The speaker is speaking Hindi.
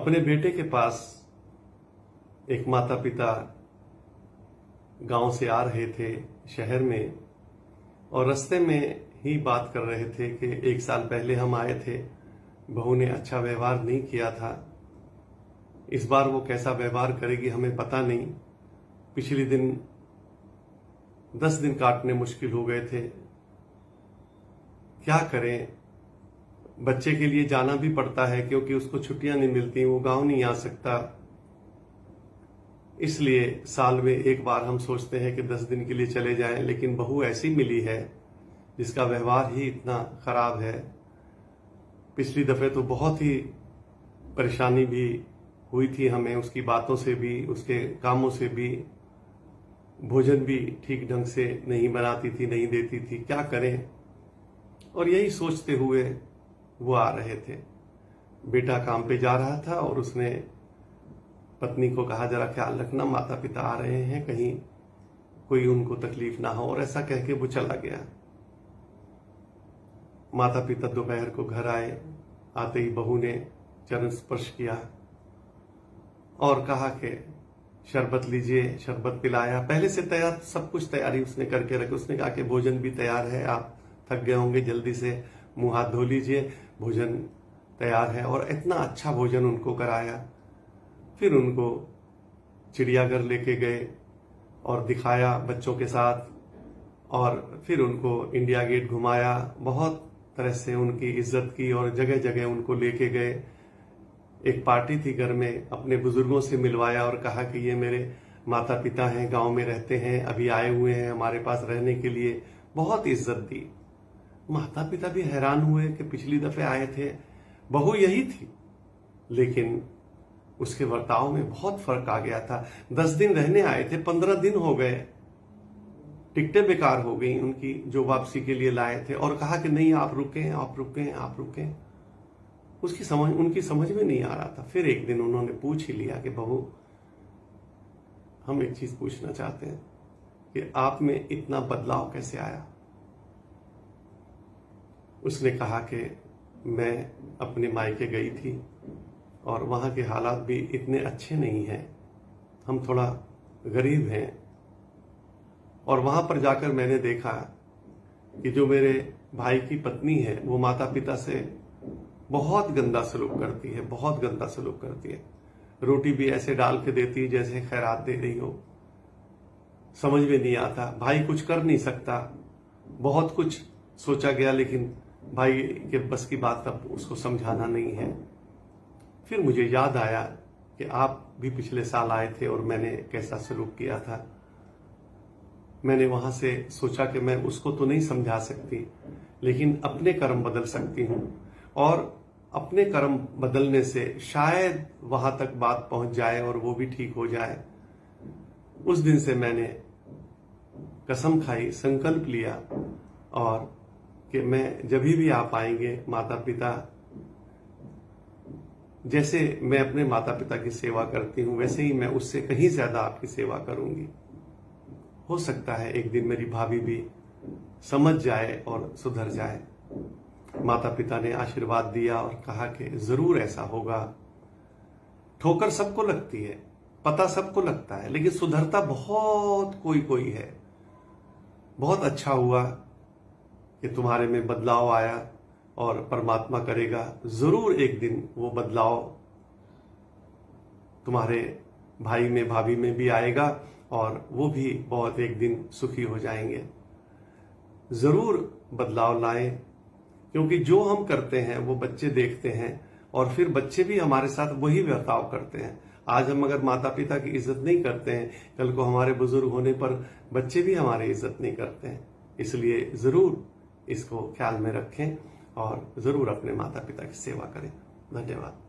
अपने बेटे के पास एक माता पिता गांव से आ रहे थे शहर में और रास्ते में ही बात कर रहे थे कि 1 साल पहले हम आए थे, बहू ने अच्छा व्यवहार नहीं किया था, इस बार वो कैसा व्यवहार करेगी हमें पता नहीं। पिछले दिन 10 दिन काटने मुश्किल हो गए थे, क्या करें। बच्चे के लिए जाना भी पड़ता है क्योंकि उसको छुट्टियां नहीं मिलती, वो गांव नहीं आ सकता, इसलिए साल में एक बार हम सोचते हैं कि 10 दिन के लिए चले जाएं। लेकिन बहू ऐसी मिली है जिसका व्यवहार ही इतना खराब है। पिछली दफे तो बहुत ही परेशानी भी हुई थी हमें, उसकी बातों से भी, उसके कामों से भी। भोजन भी ठीक ढंग से नहीं बनाती थी, नहीं देती थी, क्या करें। और यही सोचते हुए वो आ रहे थे। बेटा काम पे जा रहा था और उसने पत्नी को कहा जरा ख्याल रखना, माता पिता आ रहे हैं, कहीं कोई उनको तकलीफ ना हो, और ऐसा कह के वो चला गया। माता पिता दोपहर को घर आए, आते ही बहू ने चरण स्पर्श किया और कहा कि शरबत लीजिए, शरबत पिलाया। पहले से तैयार सब कुछ तैयारी उसने करके रखी। उसने कहा कि भोजन भी तैयार है, आप थक गए होंगे, जल्दी से मुंह हाथ धो लीजिए, भोजन तैयार है। और इतना अच्छा भोजन उनको कराया। फिर उनको चिड़ियाघर लेके गए और दिखाया बच्चों के साथ, और फिर उनको इंडिया गेट घुमाया। बहुत तरह से उनकी इज्जत की और जगह जगह उनको लेके गए। एक पार्टी थी घर में, अपने बुजुर्गों से मिलवाया और कहा कि ये मेरे माता पिता हैं, गांव में रहते हैं, अभी आए हुए हैं हमारे पास रहने के लिए। बहुत इज्जत दी। माता पिता भी हैरान हुए कि पिछली दफे आए थे बहू यही थी, लेकिन उसके बर्ताव में बहुत फर्क आ गया था। 10 दिन रहने आए थे, 15 दिन हो गए, टिकटें बेकार हो गई उनकी जो वापसी के लिए लाए थे, और कहा कि नहीं आप रुकें, आप रुकें, आप रुकें। उनकी समझ में नहीं आ रहा था। फिर एक दिन उन्होंने पूछ ही लिया कि बहू, हम एक चीज पूछना चाहते हैं कि आप में इतना बदलाव कैसे आया। उसने कहा कि मैं अपने मायके गई थी और वहां के हालात भी इतने अच्छे नहीं हैं, हम थोड़ा गरीब हैं, और वहां पर जाकर मैंने देखा कि जो मेरे भाई की पत्नी है वो माता पिता से बहुत गंदा सलूक करती है, बहुत गंदा सलूक करती है। रोटी भी ऐसे डाल के देती है जैसे खैरात दे रही हो। समझ में नहीं आता, भाई कुछ कर नहीं सकता। बहुत कुछ सोचा गया लेकिन भाई के बस की बात अब उसको समझाना नहीं है। फिर मुझे याद आया कि आप भी पिछले साल आए थे और मैंने कैसा सलूक किया था। मैंने वहां से सोचा कि मैं उसको तो नहीं समझा सकती, लेकिन अपने कर्म बदल सकती हूं, और अपने कर्म बदलने से शायद वहां तक बात पहुंच जाए और वो भी ठीक हो जाए। उस दिन से मैंने कसम खाई, संकल्प लिया, और कि मैं जब भी आप आएंगे, माता पिता जैसे मैं अपने माता पिता की सेवा करती हूं वैसे ही मैं उससे कहीं ज्यादा आपकी सेवा करूंगी। हो सकता है एक दिन मेरी भाभी भी समझ जाए और सुधर जाए। माता पिता ने आशीर्वाद दिया और कहा कि जरूर ऐसा होगा। ठोकर सबको लगती है, पता सबको लगता है, लेकिन सुधरता बहुत कोई कोई है। बहुत अच्छा हुआ कि तुम्हारे में बदलाव आया, और परमात्मा करेगा जरूर एक दिन वो बदलाव तुम्हारे भाई में, भाभी में भी आएगा, और वो भी बहुत एक दिन सुखी हो जाएंगे। जरूर बदलाव लाएं, क्योंकि जो हम करते हैं वो बच्चे देखते हैं, और फिर बच्चे भी हमारे साथ वही बर्ताव करते हैं। आज हम अगर माता पिता की इज्जत नहीं करते हैं, कल को हमारे बुजुर्ग होने पर बच्चे भी हमारी इज्जत नहीं करते हैं। इसलिए जरूर इसको ख्याल में रखें और जरूर अपने माता पिता की सेवा करें। धन्यवाद।